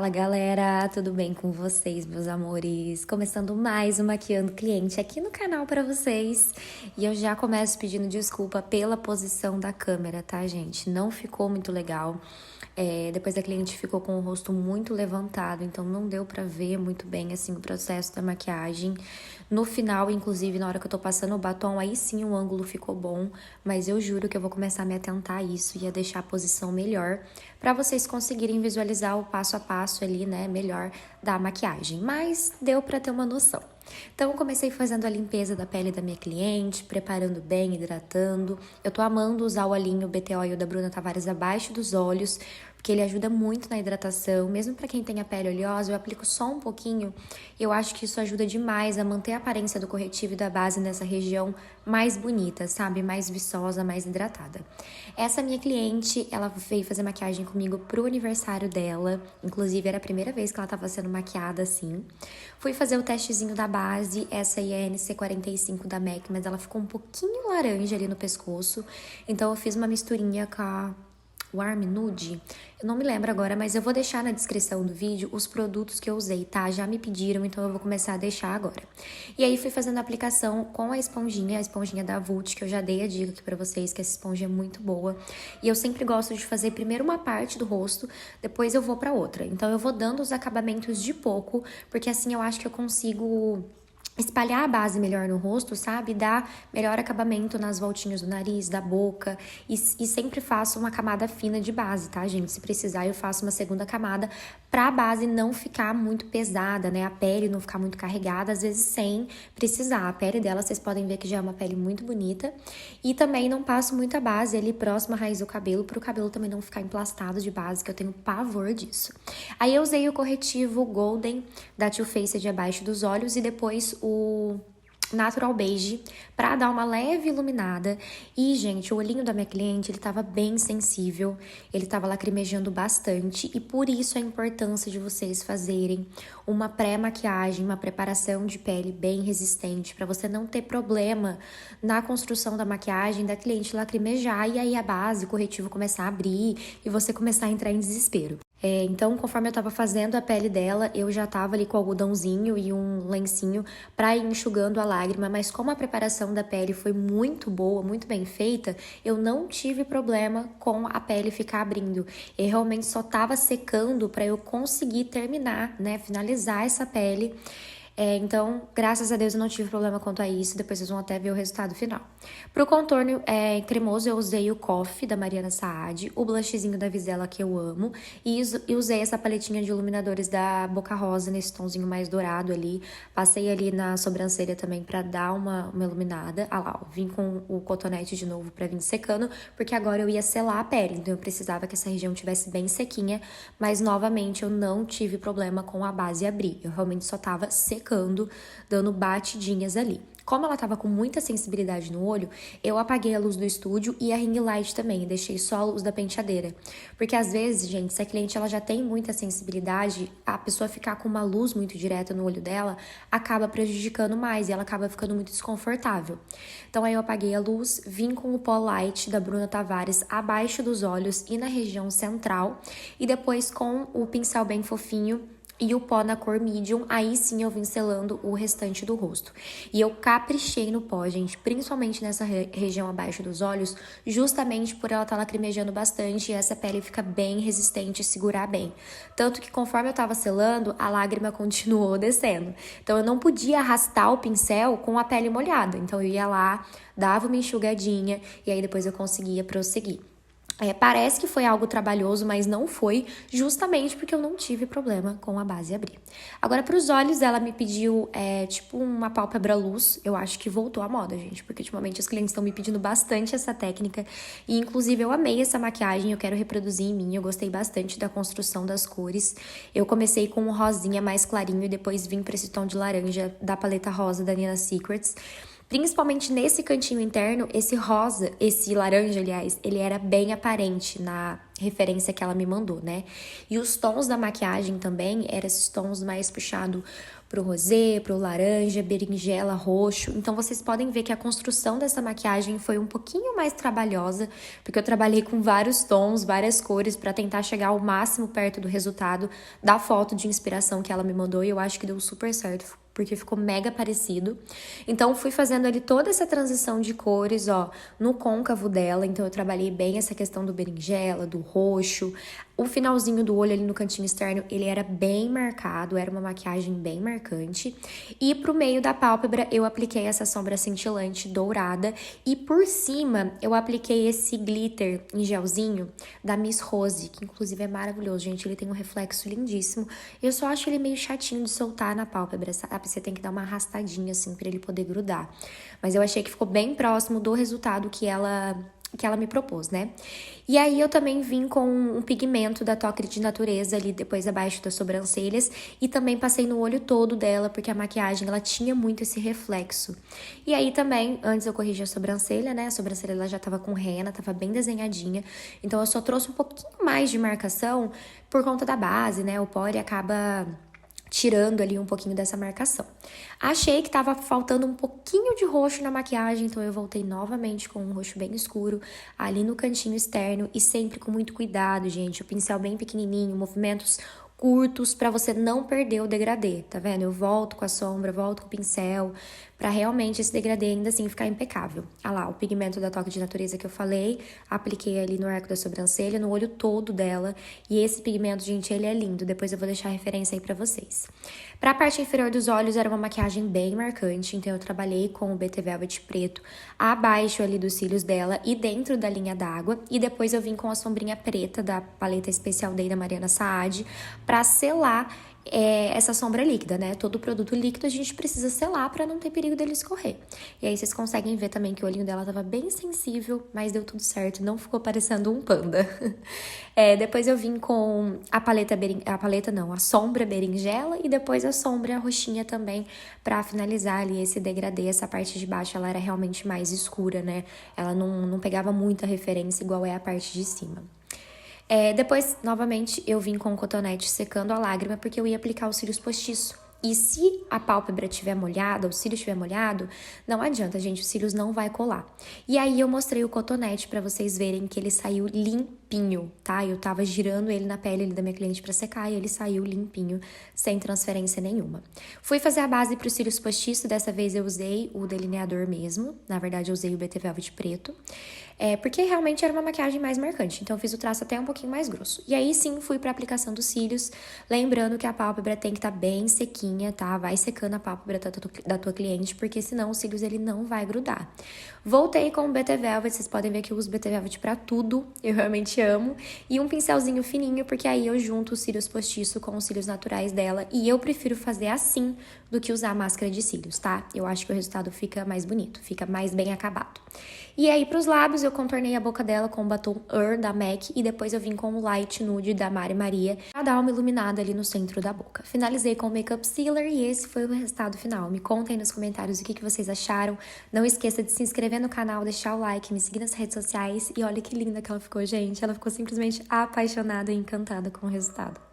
Fala galera, tudo bem com vocês, meus amores? Começando mais um Maquiando Cliente aqui no canal pra vocês. E eu já começo pedindo desculpa pela posição da câmera, tá, gente? Não ficou muito legal. Depois a cliente ficou com o rosto muito levantado, então não deu pra ver muito bem, assim, o processo da maquiagem. No final, inclusive, na hora que eu tô passando o batom, aí sim o ângulo ficou bom, mas eu juro que eu vou começar a me atentar a isso e a deixar a posição melhor pra vocês conseguirem visualizar o passo a passo ali, né, melhor da maquiagem. Mas deu pra ter uma noção. Então, eu comecei fazendo a limpeza da pele da minha cliente, preparando bem, hidratando. Eu tô amando usar o olhinho BT Oil da Bruna Tavares abaixo dos olhos, porque ele ajuda muito na hidratação. Mesmo para quem tem a pele oleosa, eu aplico só um pouquinho. Eu acho que isso ajuda demais a manter a aparência do corretivo e da base nessa região mais bonita, sabe? Mais viçosa, mais hidratada. Essa minha cliente, ela veio fazer maquiagem comigo pro aniversário dela. Inclusive, era a primeira vez que ela tava sendo maquiada assim. Fui fazer o testezinho da base, essa aí é a NC45 da MAC, mas ela ficou um pouquinho laranja ali no pescoço. Então, eu fiz uma misturinha com a Warm Nude. Eu não me lembro agora, mas eu vou deixar na descrição do vídeo os produtos que eu usei, tá? Já me pediram, então eu vou começar a deixar agora. E aí, fui fazendo a aplicação com a esponjinha da Vult, que eu já dei a dica aqui pra vocês, que essa esponja é muito boa. E eu sempre gosto de fazer primeiro uma parte do rosto, depois eu vou pra outra. Então, eu vou dando os acabamentos de pouco, porque assim eu acho que eu consigo espalhar a base melhor no rosto, sabe? Dar melhor acabamento nas voltinhas do nariz, da boca. E sempre faço uma camada fina de base, tá, gente? Se precisar, eu faço uma segunda camada pra base não ficar muito pesada, né? A pele não ficar muito carregada, às vezes sem precisar. A pele dela, vocês podem ver que já é uma pele muito bonita. E também não passo muita base ali próxima à raiz do cabelo, pro cabelo também não ficar emplastado de base, que eu tenho pavor disso. Aí eu usei o corretivo Golden da Too Faced abaixo dos olhos e depois o Natural Beige pra dar uma leve iluminada. E, gente, o olhinho da minha cliente, ele tava bem sensível, ele tava lacrimejando bastante e por isso a importância de vocês fazerem uma pré-maquiagem, uma preparação de pele bem resistente, pra você não ter problema na construção da maquiagem da cliente lacrimejar e aí a base, o corretivo começar a abrir e você começar a entrar em desespero. Então, conforme eu tava fazendo a pele dela, eu já tava ali com o algodãozinho e um lencinho pra ir enxugando a lágrima, mas como a preparação da pele foi muito boa, muito bem feita, eu não tive problema com a pele ficar abrindo. Eu realmente só tava secando pra eu conseguir terminar, né, finalizar essa pele. Então, graças a Deus eu não tive problema quanto a isso, depois vocês vão até ver o resultado final. Pro contorno cremoso eu usei o Coffee da Mariana Saad, o blushzinho da Vizela que eu amo, e usei essa paletinha de iluminadores da Boca Rosa nesse tonzinho mais dourado ali. Passei ali na sobrancelha também pra dar uma iluminada. Ah lá, ó, vim com o cotonete de novo pra vir secando, porque agora eu ia selar a pele, então eu precisava que essa região tivesse bem sequinha, mas novamente eu não tive problema com a base abrir, eu realmente só tava secando, dando batidinhas ali. Como ela tava com muita sensibilidade no olho, eu apaguei a luz do estúdio e a ring light também, deixei só a luz da penteadeira. Porque às vezes, gente, se a cliente ela já tem muita sensibilidade, a pessoa ficar com uma luz muito direta no olho dela acaba prejudicando mais e ela acaba ficando muito desconfortável. Então aí eu apaguei a luz, vim com o pó light da Bruna Tavares abaixo dos olhos e na região central e depois com o pincel bem fofinho e o pó na cor medium, aí sim eu vim selando o restante do rosto. E eu caprichei no pó, gente, principalmente nessa região abaixo dos olhos, justamente por ela estar lacrimejando bastante e essa pele fica bem resistente e segurar bem. Tanto que conforme eu tava selando, a lágrima continuou descendo. Então eu não podia arrastar o pincel com a pele molhada. Então eu ia lá, dava uma enxugadinha e aí depois eu conseguia prosseguir. Parece que foi algo trabalhoso, mas não foi, justamente porque eu não tive problema com a base abrir. Agora, para os olhos, ela me pediu, tipo, uma pálpebra luz. Eu acho que voltou à moda, gente, porque ultimamente os clientes estão me pedindo bastante essa técnica. E, inclusive, eu amei essa maquiagem, eu quero reproduzir em mim. Eu gostei bastante da construção das cores. Eu comecei com um rosinha mais clarinho e depois vim para esse tom de laranja da paleta rosa da Nina Secrets. Principalmente nesse cantinho interno, esse rosa, esse laranja, aliás, ele era bem aparente na referência que ela me mandou, né? E os tons da maquiagem também eram esses tons mais puxado pro rosé, pro laranja, berinjela, roxo. Então vocês podem ver que a construção dessa maquiagem foi um pouquinho mais trabalhosa, porque eu trabalhei com vários tons, várias cores para tentar chegar ao máximo perto do resultado da foto de inspiração que ela me mandou, e eu acho que deu super certo, porque ficou mega parecido. Então, fui fazendo ali toda essa transição de cores, ó, no côncavo dela. Então, eu trabalhei bem essa questão do berinjela, do roxo. O finalzinho do olho ali no cantinho externo, ele era bem marcado, era uma maquiagem bem marcante. E pro meio da pálpebra, eu apliquei essa sombra cintilante dourada. E por cima, eu apliquei esse glitter em gelzinho da Miss Rose, que inclusive é maravilhoso, gente. Ele tem um reflexo lindíssimo. Eu só acho ele meio chatinho de soltar na pálpebra, sabe? Você tem que dar uma arrastadinha assim pra ele poder grudar. Mas eu achei que ficou bem próximo do resultado que ela me propôs, né? E aí eu também vim com um pigmento da Toque de Natureza ali depois abaixo das sobrancelhas e também passei no olho todo dela, porque a maquiagem ela tinha muito esse reflexo. E aí também, antes eu corrigi a sobrancelha, né? A sobrancelha ela já tava com rena, tava bem desenhadinha. Então eu só trouxe um pouquinho mais de marcação por conta da base, né? O pore acaba tirando ali um pouquinho dessa marcação. Achei que tava faltando um pouquinho de roxo na maquiagem, então eu voltei novamente com um roxo bem escuro ali no cantinho externo e sempre com muito cuidado, gente. O pincel bem pequenininho, movimentos curtos para você não perder o degradê, tá vendo? Eu volto com a sombra, volto com o pincel, para realmente esse degradê ainda assim ficar impecável. Ah lá, o pigmento da Toque de Natureza que eu falei, apliquei ali no arco da sobrancelha, no olho todo dela, e esse pigmento, gente, ele é lindo, depois eu vou deixar a referência aí pra vocês. Pra parte inferior dos olhos era uma maquiagem bem marcante, então eu trabalhei com o BT Velvet preto abaixo ali dos cílios dela e dentro da linha d'água, e depois eu vim com a sombrinha preta da paleta Special Day da Mariana Saad pra selar essa sombra líquida, né? Todo produto líquido a gente precisa selar para não ter perigo dele escorrer. E aí vocês conseguem ver também que o olhinho dela tava bem sensível, mas deu tudo certo, não ficou parecendo um panda. Depois eu vim com a sombra berinjela e depois a sombra roxinha também para finalizar ali esse degradê. Essa parte de baixo ela era realmente mais escura, né? Ela não pegava muita referência igual é a parte de cima. Depois, novamente, eu vim com o cotonete secando a lágrima, porque eu ia aplicar os cílios postiço. E se a pálpebra estiver molhada, o cílio estiver molhado, não adianta, gente, os cílios não vai colar. E aí eu mostrei o cotonete pra vocês verem que ele saiu limpinho, tá? Eu tava girando ele na pele da minha cliente pra secar e ele saiu limpinho, sem transferência nenhuma. Fui fazer a base pros cílios postiço, dessa vez eu usei o delineador mesmo, na verdade eu usei o BT Velvet preto, porque realmente era uma maquiagem mais marcante, então eu fiz o traço até um pouquinho mais grosso. E aí sim, fui pra aplicação dos cílios, lembrando que a pálpebra tem que estar bem sequinha, tá? Vai secando a pálpebra da tua cliente, porque senão os cílios ele não vai grudar. Voltei com o BT Velvet, vocês podem ver que eu uso BT Velvet pra tudo, eu realmente amo. E um pincelzinho fininho, porque aí eu junto os cílios postiço com os cílios naturais dela, e eu prefiro fazer assim do que usar máscara de cílios, tá? Eu acho que o resultado fica mais bonito, fica mais bem acabado. E aí, pros lábios, eu contornei a boca dela com o batom da MAC e depois eu vim com o Light Nude da Mari Maria pra dar uma iluminada ali no centro da boca. Finalizei com o Makeup Sealer e esse foi o resultado final. Me contem nos comentários o que vocês acharam. Não esqueça de se inscrever no canal, deixar o like, me seguir nas redes sociais e olha que linda que ela ficou, gente. Ela ficou simplesmente apaixonada e encantada com o resultado.